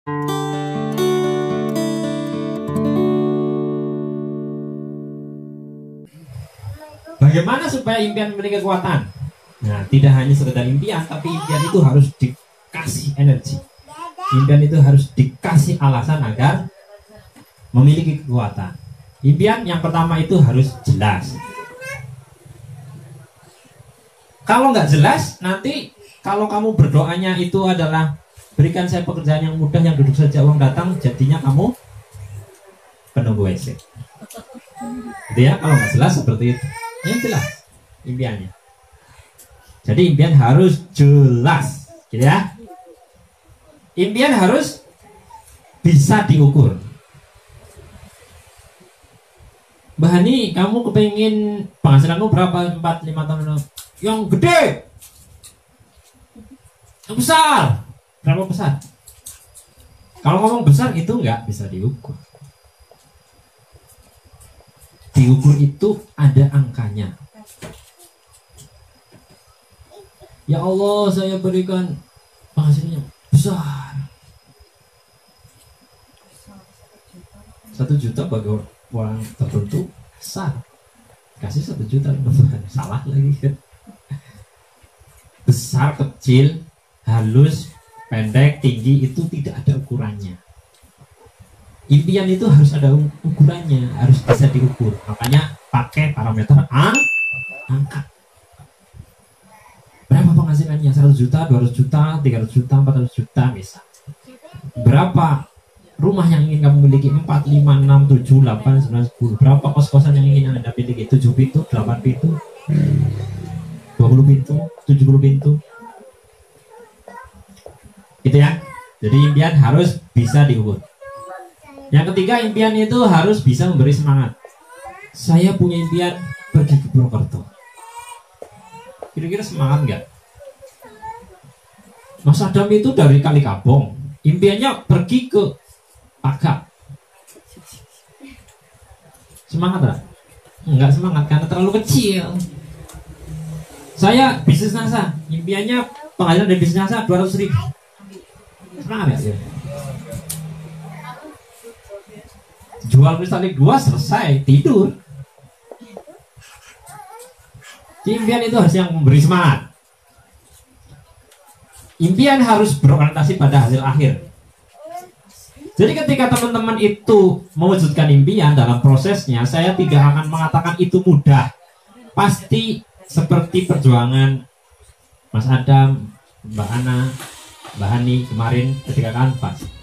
Bagaimana supaya impian memiliki kekuatan? Nah, tidak hanya sekedar impian, tapi impian itu harus dikasih energi. Impian itu harus dikasih alasan agar memiliki kekuatan. Impian yang pertama itu harus jelas. Kalau nggak jelas, nanti kalau kamu berdoanya itu adalah berikan saya pekerjaan yang mudah, yang duduk saja uang datang, jadinya kamu penunggu WC. Gitu ya, kalau nggak jelas seperti itu. Yang jelas impiannya. Jadi impian harus jelas, gitu ya. Impian harus bisa diukur. Mbak Hani, kamu kepingin penghasilanmu berapa 4-5 tahun? Yang gede, yang besar. Berapa besar? Kalau ngomong besar itu nggak bisa diukur. Diukur itu ada angkanya. Ya Allah, saya berikan penghasilannya besar. 1 juta bagi orang tertentu besar. Kasih 1 juta, salah lagi kan. Besar, kecil, halus, pendek, tinggi itu tidak ada ukurannya. Impian itu harus ada ukurannya, harus bisa diukur. Makanya pakai parameter angka. Berapa penghasilannya? 100 juta, 200 juta, 300 juta, 400 juta misal. Berapa rumah yang ingin kamu miliki? 4, 5, 6, 7, 8, 9, 10. Berapa kos-kosan yang ingin Anda miliki? 7 pintu, 8 pintu, 20 pintu, 70 pintu. Gitu ya. Jadi impian harus bisa diukur. Yang ketiga, impian itu harus bisa memberi semangat. Saya punya impian pergi ke Purwokerto. Kira-kira semangat nggak? Mas Adam itu dari Kalikabong, impiannya pergi ke Pagak. Semangat nggak? Nggak semangat karena terlalu kecil. Saya bisnis NASA, impiannya penghasilan dari bisnis NASA 200.000. Semangat nggak ya? Jual listrik 2 selesai, tidur. Impian itu harus yang memberi semangat. Impian harus berorientasi pada hasil akhir. Jadi ketika teman-teman itu mewujudkan impian dalam prosesnya, saya tidak akan mengatakan itu mudah. Pasti seperti perjuangan Mas Adam, Mbak Ana, Mbak Hani kemarin ketika kanvas.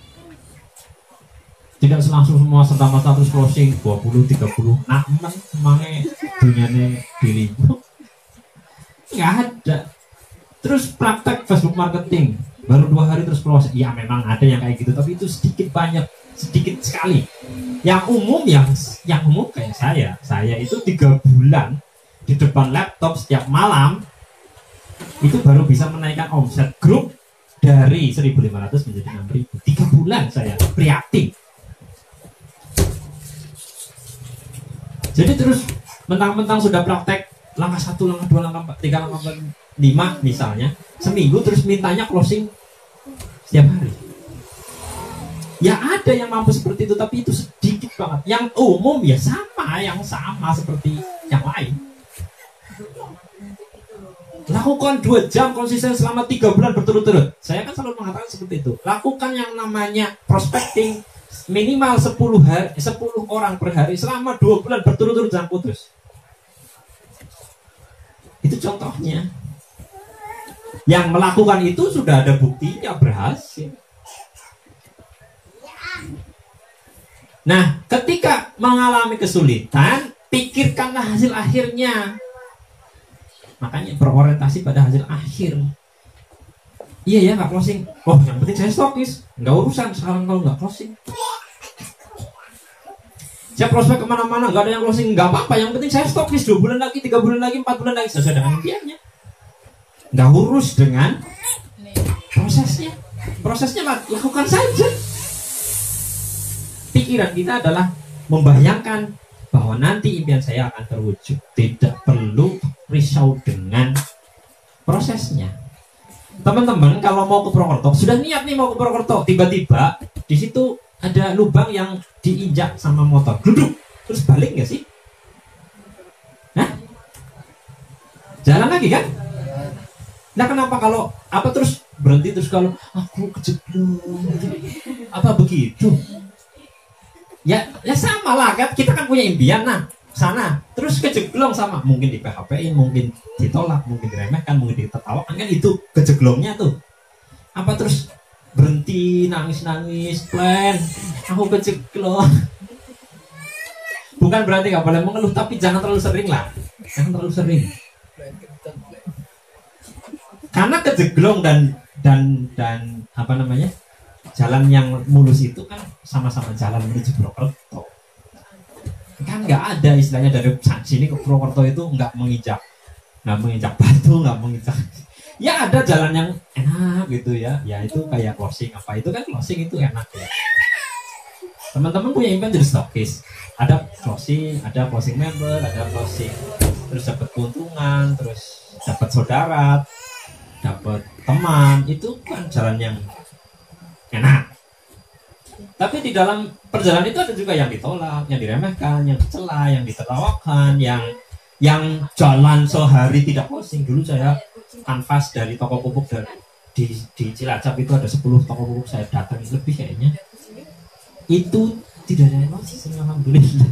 Tidak langsung semua serta-merta terus closing 20, 30. Nah, emangnya dunyanya diri nggak ada. Terus praktek Facebook marketing baru 2 hari terus closing. Ya memang ada yang kayak gitu, tapi itu sedikit banyak, sedikit sekali. Yang umum yang umum kayak saya itu 3 bulan di depan laptop setiap malam itu baru bisa menaikkan omset grup dari 1.500 menjadi 6.000. 3 bulan saya prihatin. Jadi terus mentang-mentang sudah praktek langkah 1, langkah 2, langkah 4, 3, langkah 4, 5 misalnya, seminggu terus mintanya closing setiap hari. Ya ada yang mampu seperti itu, tapi itu sedikit banget. Yang umum ya sama seperti yang lain. Lakukan 2 jam konsisten selama 3 bulan berturut-turut. Saya kan selalu mengatakan seperti itu. Lakukan yang namanya prospecting minimal 10 orang per hari selama 2 bulan berturut-turut, jangan putus. Itu contohnya. Yang melakukan itu sudah ada buktinya berhasil. Nah, ketika mengalami kesulitan, pikirkanlah hasil akhirnya. Makanya berorientasi pada hasil akhir. Iya ya, nggak closing. Oh, yang penting saya stokis. Nggak urusan sekarang kalau nggak closing. Saya prospek kemana-mana, nggak ada yang closing, nggak apa-apa. Yang penting saya stokis 2 bulan lagi, 3 bulan lagi, 4 bulan lagi, sesuai dengan impiannya. Nggak urus dengan prosesnya. Prosesnya lakukan saja. Pikiran kita adalah membayangkan bahwa nanti impian saya akan terwujud. Tidak perlu risau dengan prosesnya. Teman-teman kalau mau ke Purwokerto, sudah niat nih mau ke Purwokerto, tiba-tiba di situ ada lubang yang diinjak sama motor, duduk, terus balik nggak sih? Hah? Jalan lagi kan? Nah kenapa kalau apa terus berhenti terus kalau aku kejeblok, apa begitu? Ya sama lah kan, kita kan punya impian nah sana, terus kejeglong sama, mungkin di PHP-in, mungkin ditolak, mungkin diremehkan, mungkin ditertawakan, kan itu kejeglongnya tuh. Apa terus berhenti nangis plan, aku kejeglong. Bukan berarti nggak boleh mengeluh, tapi jangan terlalu sering lah, jangan terlalu sering. Karena kejeglong dan apa namanya, jalan yang mulus itu kan sama-sama jalan menuju Purwokerto. Kan nggak ada istilahnya dari sini ke Purwokerto itu nggak menginjak batu, nggak menginjak. Ya ada jalan yang enak gitu ya. Ya itu kayak closing apa itu kan, closing itu enak ya. Teman-teman punya impian jadi stokis. Ada closing member, ada closing, terus dapat keuntungan, terus dapat saudara, dapat teman, itu kan jalan yang enak. Tapi di dalam perjalanan itu ada juga yang ditolak, yang diremehkan, yang dicela, yang ditertawakan, yang jalan sehari tidak closing. Dulu saya kanvas dari toko pupuk di Cilacap itu ada 10 toko pupuk saya datang, lebih kayaknya. Itu tidak ada yang closing, alhamdulillah.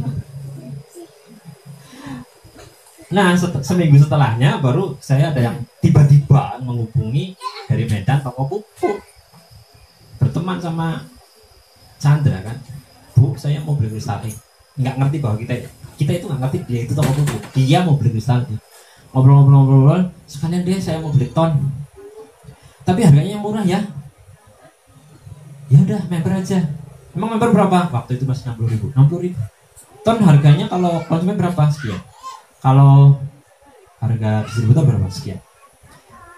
Nah seminggu setelahnya baru saya ada yang tiba-tiba menghubungi dari Medan toko pupuk, berteman sama Chandra kan, Bu saya mau beli kristal ini, nggak ngerti bahwa kita itu nggak ngerti dia itu toko pupuk, dia mau beli kristal ini. Ngobrol sekalian saya mau beli ton, tapi harganya yang murah ya. Ya udah member aja. Emang member berapa? Waktu itu masih 60.000. Ton harganya kalau konsumen berapa? Sekian. Kalau harga distributor berapa? Sekian.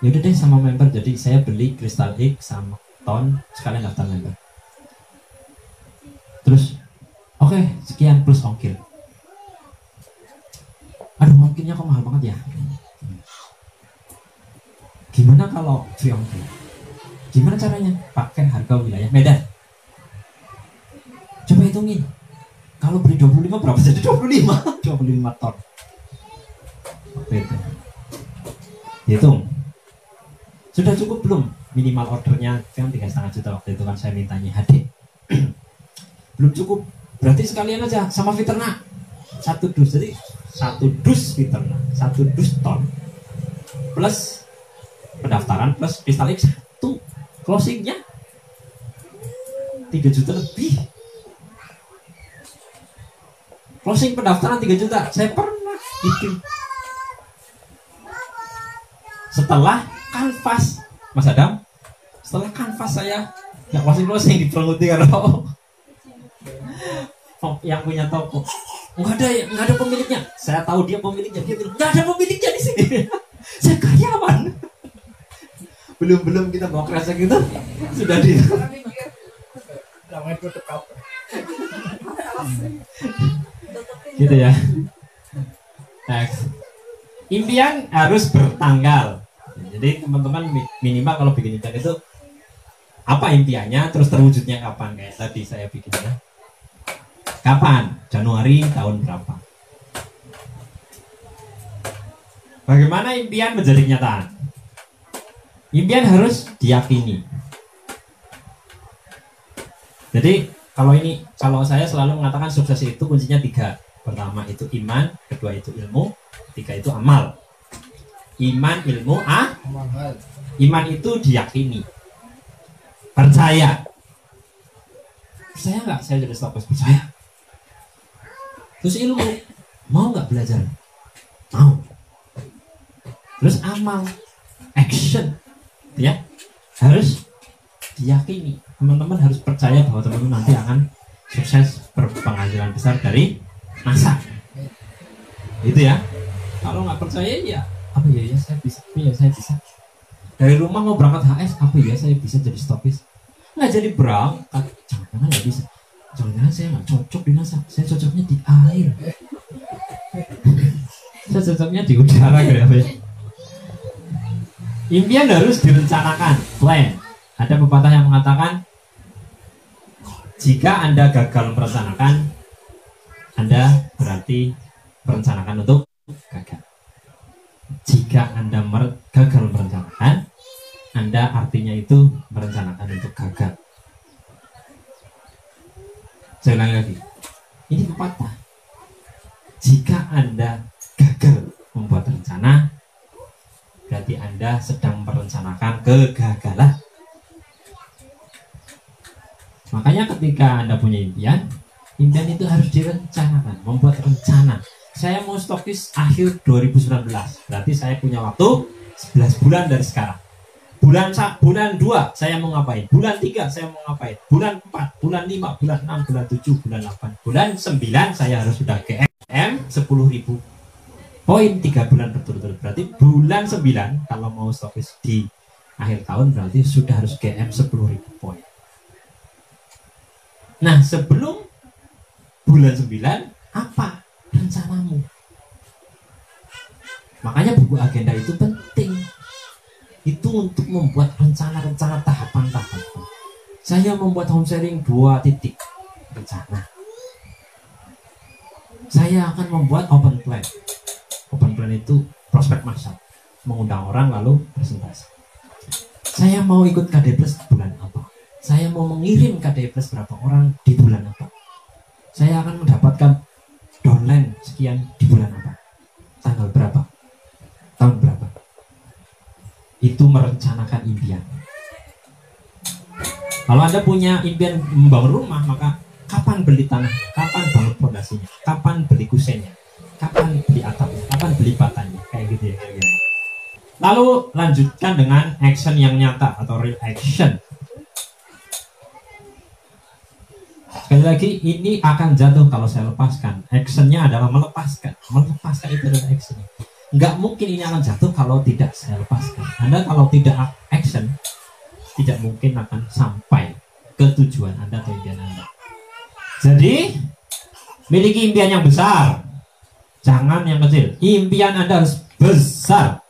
Ya udah deh sama member, jadi saya beli kristal X sama ton sekalian daftar member. Terus oke, sekian plus ongkir. Aduh ongkirnya kok mahal banget ya. Gimana kalau free ongkir? Gimana caranya? Pakai harga wilayah Medan. Coba hitungin. Kalau beli 25 berapa? Jadi 25 ton. Oke itu. Hitung. Sudah cukup belum? Minimal ordernya kan 3,5 juta waktu itu kan saya mintanya HD. Belum cukup. Berarti sekalian aja sama Fiterna. 1 dus. Jadi 1 dus Fiterna, 1 dus ton. Plus pendaftaran plus kristal X 1. Closingnya 3 juta lebih. Closing pendaftaran 3 juta. Saya pernah itu. Setelah kanvas, Mas Adam, setelah kanvas saya nggak closing di Permuti kalau yang punya toko nggak ada pemiliknya. Saya tahu dia pemiliknya, dia bilang nggak ada pemiliknya di sini. Saya karyawan. Belum kita bawa kresek gitu sudah di. Gitu ya. Next. Impian harus bertanggal. Jadi teman-teman minimal kalau bikin impian itu apa impiannya, terus terwujudnya kapan, kayak tadi saya bikinnya. Kapan? Januari tahun berapa? Bagaimana impian menjadi kenyataan? Impian harus diyakini. Jadi kalau saya selalu mengatakan sukses itu kuncinya 3. Pertama itu iman, kedua itu ilmu, 3 itu amal. Iman, ilmu, amal. Iman itu diyakini, percaya. Percaya nggak? Saya jadi stokis, percaya. Terus ilmu, mau nggak belajar? Mau. Terus amal, action, ya harus diyakini. Teman-teman harus percaya bahwa teman-teman nanti akan sukses, berpenghasilan besar dari NASA. Itu ya. Kalau nggak percaya ya apa ya saya bisa, saya bisa. Dari rumah mau berangkat HS, apa ya saya bisa jadi stokis? Nggak jadi berangkat, jangan-jangan nggak bisa. Jangan-jangan saya nggak cocok di NASA, saya cocoknya di air. Saya cocoknya di udara gitu ya. Impian harus direncanakan, plan. Ada pepatah yang mengatakan Jika Anda gagal merencanakan, Anda berarti merencanakan untuk gagal. Jika Anda gagal merencanakan, Anda artinya itu merencanakan untuk gagal. Saya ulangi lagi. Ini pepatah. Jika Anda gagal membuat rencana, berarti Anda sedang merencanakan kegagalan. Makanya ketika Anda punya impian itu harus direncanakan, membuat rencana. Saya mau stokis akhir 2019, berarti saya punya waktu 11 bulan dari sekarang. Bulan 2 saya mau ngapain, bulan 3 saya mau ngapain, bulan 4, bulan 5, bulan 6, bulan 7, bulan 8, bulan 9 saya harus sudah GM 10.000 poin 3 bulan berturut-turut. Berarti bulan 9 kalau mau stokis di akhir tahun berarti sudah harus GM 10.000 poin. Nah, sebelum bulan 9 apa rencanamu? Makanya buku agenda itu penting. Itu untuk membuat rencana-rencana tahapan-tahapan. Saya membuat home sharing 2 titik rencana. Saya akan membuat open plan. Open plan itu prospek masal, mengundang orang lalu presentasi. Saya mau ikut KD Plus bulan apa? Saya mau mengirim KD Plus berapa orang di bulan apa? Saya akan mendapatkan downline sekian di bulan apa? Tanggal berapa? Tahun berapa? Itu merencanakan impian. Kalau Anda punya impian membangun rumah, maka kapan beli tanah? Kapan bangun fondasinya? Kapan beli kusennya? Kapan beli atapnya? Kapan beli batanya? Kayak gitu ya. Lalu lanjutkan dengan action yang nyata atau real action. Sekali lagi, ini akan jatuh kalau saya lepaskan. Actionnya adalah melepaskan. Melepaskan itu adalah actionnya. Nggak mungkin ini akan jatuh kalau tidak saya lepaskan. Anda kalau tidak action, tidak mungkin akan sampai ke tujuan Anda atau impian Anda. Jadi, miliki impian yang besar. Jangan yang kecil. Impian Anda harus besar.